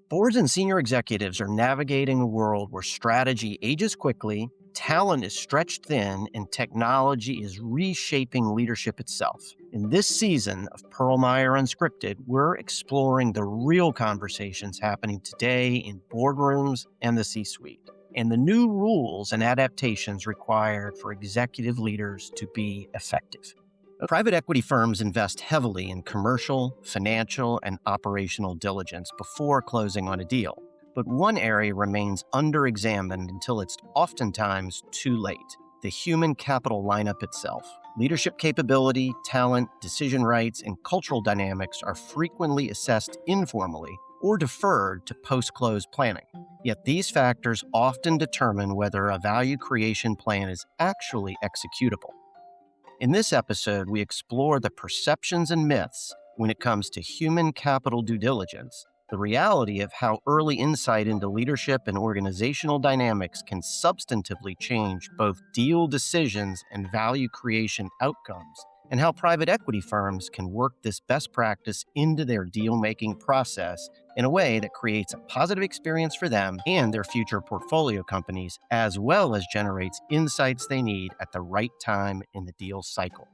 Boards and senior executives are navigating a world where strategy ages quickly, talent is stretched thin, and technology is reshaping leadership itself. In this season of Pearl Meyer Unscripted, we're exploring the real conversations happening today in boardrooms and the C-suite, and the new rules and adaptations required for executive leaders to be effective. Private equity firms invest heavily in commercial, financial, and operational diligence before closing on a deal. But one area remains under-examined until it's oftentimes too late: the human capital lineup itself. Leadership capability, talent, decision rights, and cultural dynamics are frequently assessed informally or deferred to post-close planning. Yet these factors often determine whether a value creation plan is actually executable. In this episode, we explore the perceptions and myths when it comes to human capital due diligence, the reality of how early insight into leadership and organizational dynamics can substantively change both deal decisions and value creation outcomes, and how private equity firms can work this best practice into their deal-making process in a way that creates a positive experience for them and their future portfolio companies, as well as generates insights they need at the right time in the deal cycle.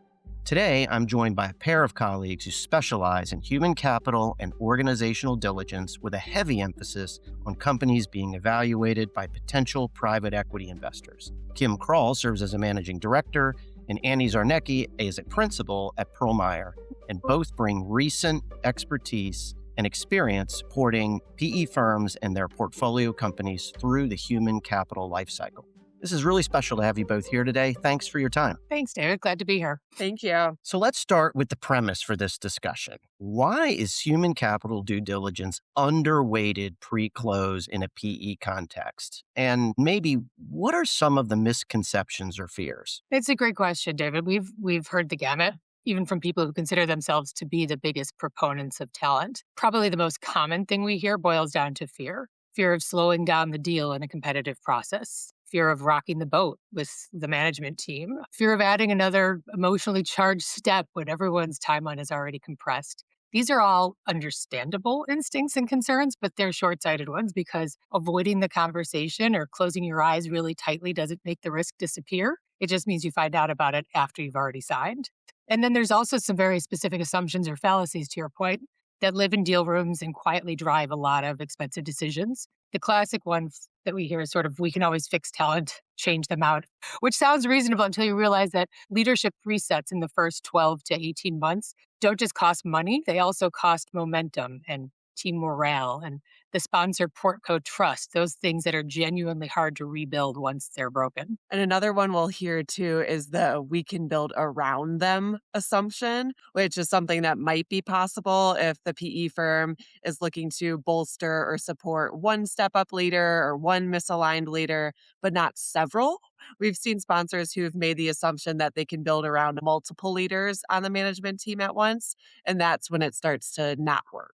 Today, I'm joined by a pair of colleagues who specialize in human capital and organizational diligence with a heavy emphasis on companies being evaluated by potential private equity investors. Kim Kroll serves as a managing director, and Annie Czarnecki is a principal at Pearl Meyer, and both bring recent expertise and experience supporting PE firms and their portfolio companies through the human capital lifecycle. This is really special to have you both here today. Thanks for your time. Thanks, David. Glad to be here. Thank you. So let's start with the premise for this discussion. Why is human capital due diligence underweighted pre-close in a PE context? And maybe what are some of the misconceptions or fears? It's a great question, David. We've heard the gamut, even from people who consider themselves to be the biggest proponents of talent. Probably the most common thing we hear boils down to fear. Fear of slowing down the deal in a competitive process. Fear of rocking the boat with the management team. Fear of adding another emotionally charged step when everyone's timeline is already compressed. These are all understandable instincts and concerns, but they're short-sighted ones because avoiding the conversation or closing your eyes really tightly doesn't make the risk disappear. It just means you find out about it after you've already signed. And then there's also some very specific assumptions or fallacies, to your point, that live in deal rooms and quietly drive a lot of expensive decisions. The classic one that we hear is sort of, we can always fix talent, change them out, which sounds reasonable until you realize that leadership resets in the first 12 to 18 months don't just cost money, they also cost momentum and team morale and the sponsor portco trust, those things that are genuinely hard to rebuild once they're broken. And another one we'll hear too is the we can build around them assumption, which is something that might be possible if the PE firm is looking to bolster or support one step-up leader or one misaligned leader, but not several. We've seen sponsors who've made the assumption that they can build around multiple leaders on the management team at once, and that's when it starts to not work.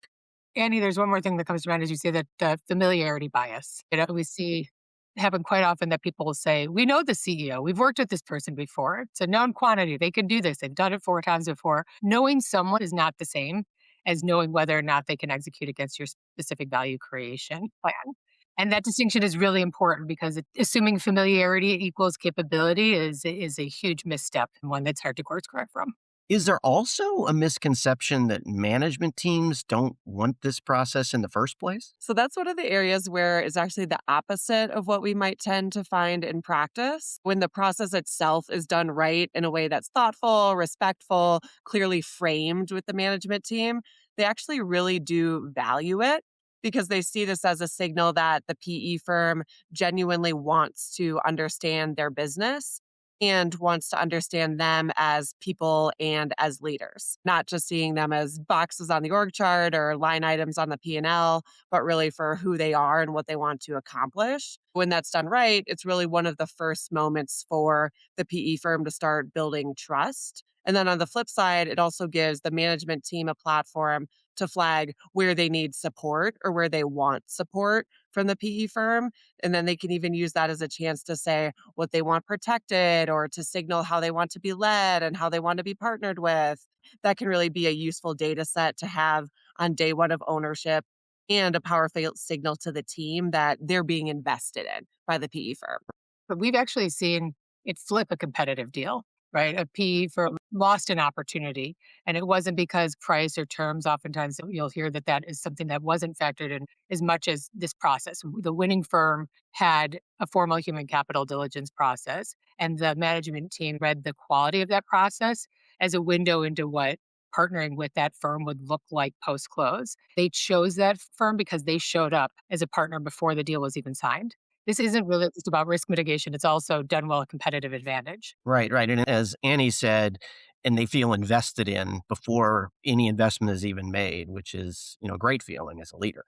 Annie, there's one more thing that comes to mind as you say that familiarity bias. We see happen quite often that people will say, we know the CEO, we've worked with this person before. It's a known quantity. They can do this. They've done it 4 times before. Knowing someone is not the same as knowing whether or not they can execute against your specific value creation plan. And that distinction is really important because assuming familiarity equals capability is a huge misstep and one that's hard to course correct from. Is there also a misconception that management teams don't want this process in the first place? So that's one of the areas where it's actually the opposite of what we might tend to find in practice. When the process itself is done right in a way that's thoughtful, respectful, clearly framed with the management team, they actually really do value it because they see this as a signal that the PE firm genuinely wants to understand their business and wants to understand them as people and as leaders, not just seeing them as boxes on the org chart or line items on the P&L, but really for who they are and what they want to accomplish. When that's done right, it's really one of the first moments for the PE firm to start building trust. And then on the flip side, it also gives the management team a platform to flag where they need support or where they want support from the PE firm. And then they can even use that as a chance to say what they want protected or to signal how they want to be led and how they want to be partnered with. That can really be a useful data set to have on day one of ownership and a powerful signal to the team that they're being invested in by the PE firm. But we've actually seen it flip a competitive deal, right? A PE firm lost an opportunity, and it wasn't because price or terms. Oftentimes, you'll hear that that is something that wasn't factored in as much as this process. The winning firm had a formal human capital diligence process, and the management team read the quality of that process as a window into what partnering with that firm would look like post close. They chose that firm because they showed up as a partner before the deal was even signed. This isn't really just about risk mitigation. It's also done well a competitive advantage. Right, right. And as Annie said, and they feel invested in before any investment is even made, which is, a great feeling as a leader.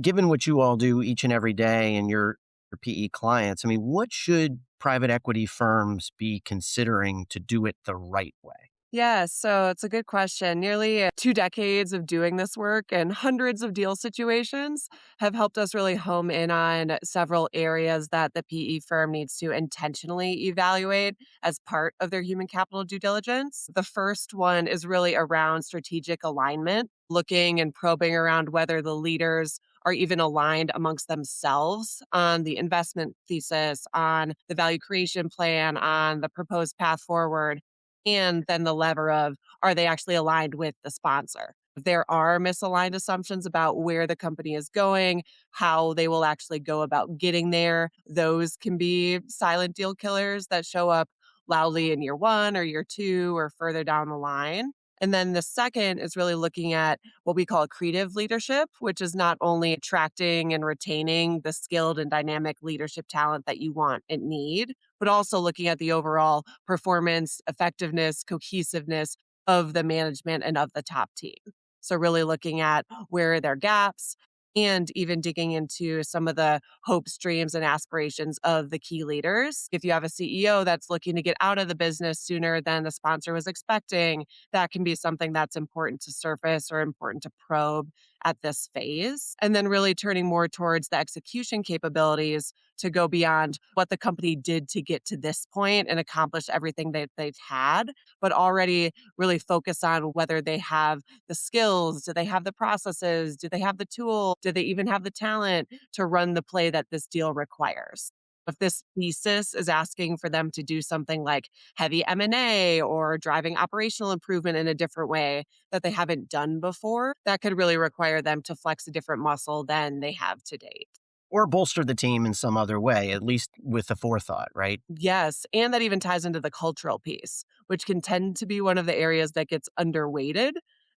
Given what you all do each and every day and your PE clients, I mean, what should private equity firms be considering to do it the right way? Yeah, so it's a good question. Nearly 2 decades of doing this work and hundreds of deal situations have helped us really home in on several areas that the PE firm needs to intentionally evaluate as part of their human capital due diligence. The first one is really around strategic alignment, looking and probing around whether the leaders are even aligned amongst themselves on the investment thesis, on the value creation plan, on the proposed path forward, and then the lever of, are they actually aligned with the sponsor? If there are misaligned assumptions about where the company is going, how they will actually go about getting there, those can be silent deal killers that show up loudly in year one or year two or further down the line. And then the second is really looking at what we call accretive leadership, which is not only attracting and retaining the skilled and dynamic leadership talent that you want and need, but also looking at the overall performance, effectiveness, cohesiveness of the management and of the top team. So, really looking at where are their gaps and even digging into some of the hopes, dreams, and aspirations of the key leaders. If you have a CEO that's looking to get out of the business sooner than the sponsor was expecting, that can be something that's important to surface or important to probe at this phase. And then really turning more towards the execution capabilities to go beyond what the company did to get to this point and accomplish everything that they've had, but already really focus on whether they have the skills, do they have the processes, do they have the tool, do they even have the talent to run the play that this deal requires. If this thesis is asking for them to do something like heavy M&A or driving operational improvement in a different way that they haven't done before, that could really require them to flex a different muscle than they have to date. Or bolster the team in some other way, at least with the forethought, right? Yes, and that even ties into the cultural piece, which can tend to be one of the areas that gets underweighted.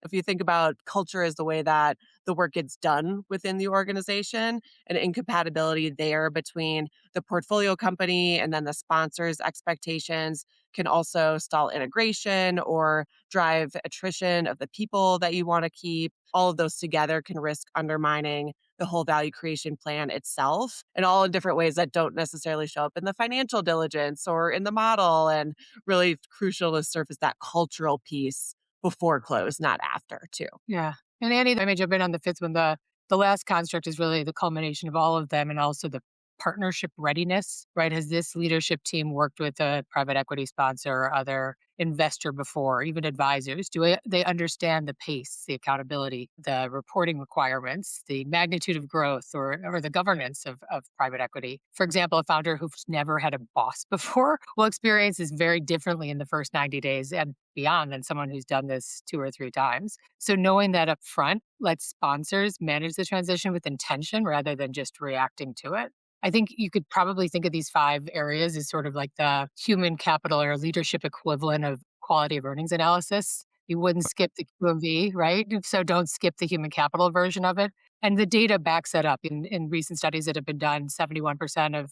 If you think about culture as the way that the work gets done within the organization, an incompatibility there between the portfolio company and then the sponsor's expectations can also stall integration or drive attrition of the people that you want to keep. All of those together can risk undermining the whole value creation plan itself, and all in different ways that don't necessarily show up in the financial diligence or in the model. And really crucial to surface that cultural piece before close, not after, too. Yeah. And Annie, I may jump in on the fifth one. The last construct is really the culmination of all of them and also the partnership readiness, right? Has this leadership team worked with a private equity sponsor or other investor before, even advisors? They understand the pace, the accountability, the reporting requirements, the magnitude of growth or the governance of private equity? For example, a founder who's never had a boss before will experience this very differently in the first 90 days and beyond than someone who's done this 2 or 3 times. So knowing that up front lets sponsors manage the transition with intention rather than just reacting to it. I think you could probably think of these 5 areas as sort of like the human capital or leadership equivalent of quality of earnings analysis. You wouldn't skip the QMV, right? So don't skip the human capital version of it. And the data backs that up. In recent studies that have been done, 71% of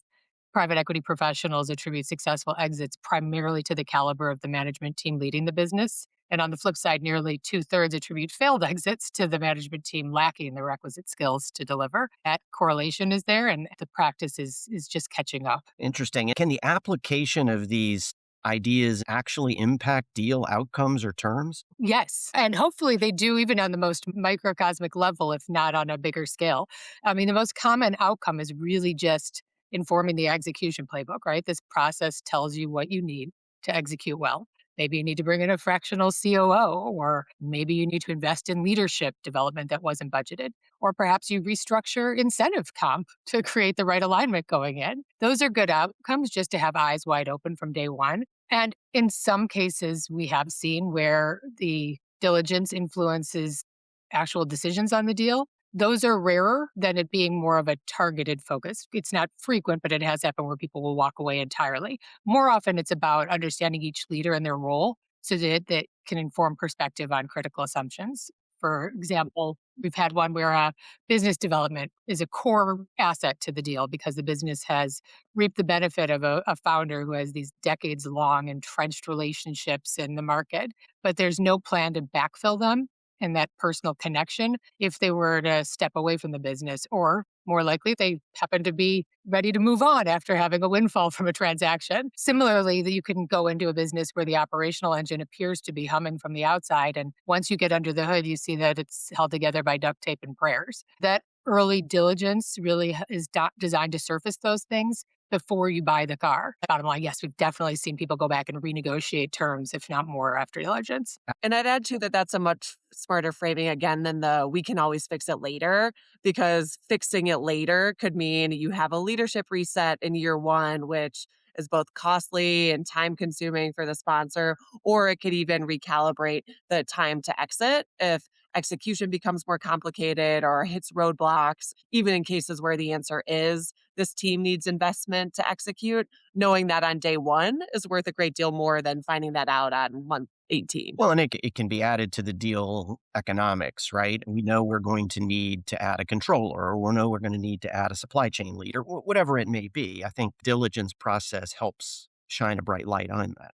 private equity professionals attribute successful exits primarily to the caliber of the management team leading the business. And on the flip side, nearly 2/3 attribute failed exits to the management team lacking the requisite skills to deliver. That correlation is there, and the practice is just catching up. Interesting. Can the application of these ideas actually impact deal outcomes or terms? Yes. And hopefully they do even on the most microcosmic level, if not on a bigger scale. I mean, the most common outcome is really just informing the execution playbook, right? This process tells you what you need to execute well. Maybe you need to bring in a fractional COO, or maybe you need to invest in leadership development that wasn't budgeted. Or perhaps you restructure incentive comp to create the right alignment going in. Those are good outcomes just to have eyes wide open from day one. And in some cases, we have seen where the diligence influences actual decisions on the deal. Those are rarer than it being more of a targeted focus. It's not frequent, but it has happened where people will walk away entirely. More often, it's about understanding each leader and their role so that can inform perspective on critical assumptions. For example, we've had one where business development is a core asset to the deal because the business has reaped the benefit of a founder who has these decades-long entrenched relationships in the market, but there's no plan to backfill them and that personal connection if they were to step away from the business, or more likely, they happen to be ready to move on after having a windfall from a transaction. Similarly, that you can go into a business where the operational engine appears to be humming from the outside, and once you get under the hood, you see that it's held together by duct tape and prayers. That early diligence really is designed to surface those things before you buy the car. Bottom line, yes, we've definitely seen people go back and renegotiate terms, if not more, after diligence. And I'd add, too, that that's a much smarter framing, again, than the we can always fix it later, because fixing it later could mean you have a leadership reset in year one, which is both costly and time-consuming for the sponsor, or it could even recalibrate the time to exit if execution becomes more complicated or hits roadblocks, even in cases where the answer is this team needs investment to execute. Knowing that on day one is worth a great deal more than finding that out on month 18. Well, and it can be added to the deal economics, right? We know we're going to need to add a controller, or we know we're going to need to add a supply chain leader, whatever it may be. I think diligence process helps shine a bright light on that.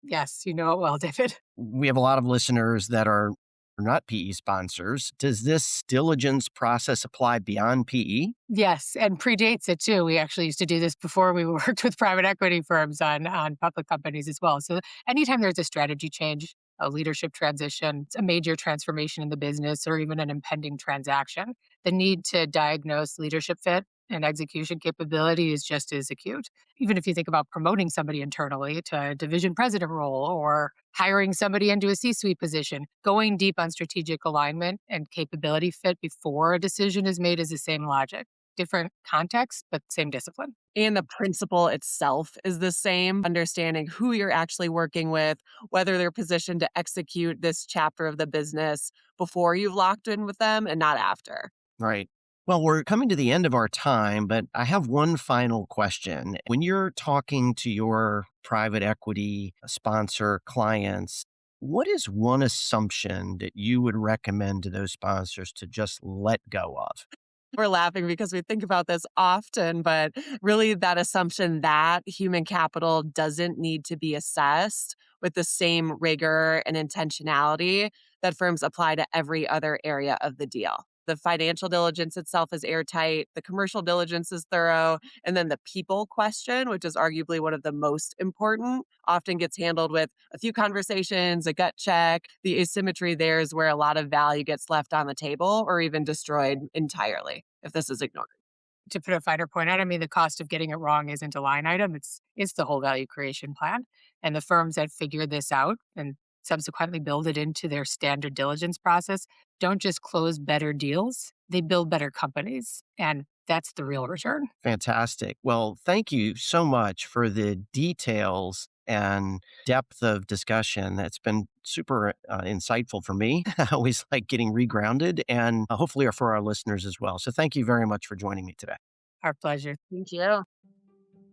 Yes, you know it well, David. We have a lot of listeners that are not PE sponsors. Does this diligence process apply beyond PE? Yes, and predates it too. We actually used to do this before we worked with private equity firms on public companies as well. So anytime there's a strategy change, a leadership transition, a major transformation in the business, or even an impending transaction, the need to diagnose leadership fit and execution capability is just as acute. Even if you think about promoting somebody internally to a division president role or hiring somebody into a C-suite position, going deep on strategic alignment and capability fit before a decision is made is the same logic. Different context, but same discipline. And the principle itself is the same, understanding who you're actually working with, whether they're positioned to execute this chapter of the business before you've locked in with them and not after. Right. Well, we're coming to the end of our time, but I have one final question. When you're talking to your private equity sponsor clients, what is one assumption that you would recommend to those sponsors to just let go of? We're laughing because we think about this often, but really that assumption that human capital doesn't need to be assessed with the same rigor and intentionality that firms apply to every other area of the deal. The financial diligence itself is airtight, the commercial diligence is thorough, and then the people question, which is arguably one of the most important, often gets handled with a few conversations, a gut check. The asymmetry there is where a lot of value gets left on the table or even destroyed entirely if this is ignored. To put a finer point on it, I mean, the cost of getting it wrong isn't a line item. It's the whole value creation plan. And the firms that figure this out and subsequently build it into their standard diligence process don't just close better deals, they build better companies. And that's the real return. Fantastic. Well, thank you so much for the details and depth of discussion. That's been super insightful for me. I always like getting regrounded, and hopefully for our listeners as well. So thank you very much for joining me today. Our pleasure. Thank you.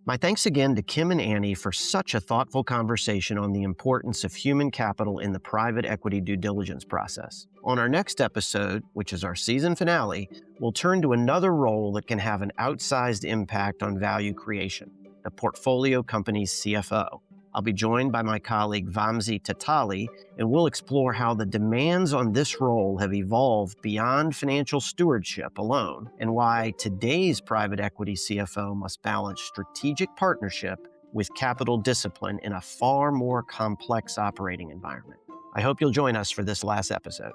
My thanks again to Kim and Annie for such a thoughtful conversation on the importance of human capital in the private equity due diligence process. On our next episode, which is our season finale, we'll turn to another role that can have an outsized impact on value creation, the portfolio company's CFO. I'll be joined by my colleague Vamsi Tatali, and we'll explore how the demands on this role have evolved beyond financial stewardship alone, and why today's private equity CFO must balance strategic partnership with capital discipline in a far more complex operating environment. I hope you'll join us for this last episode.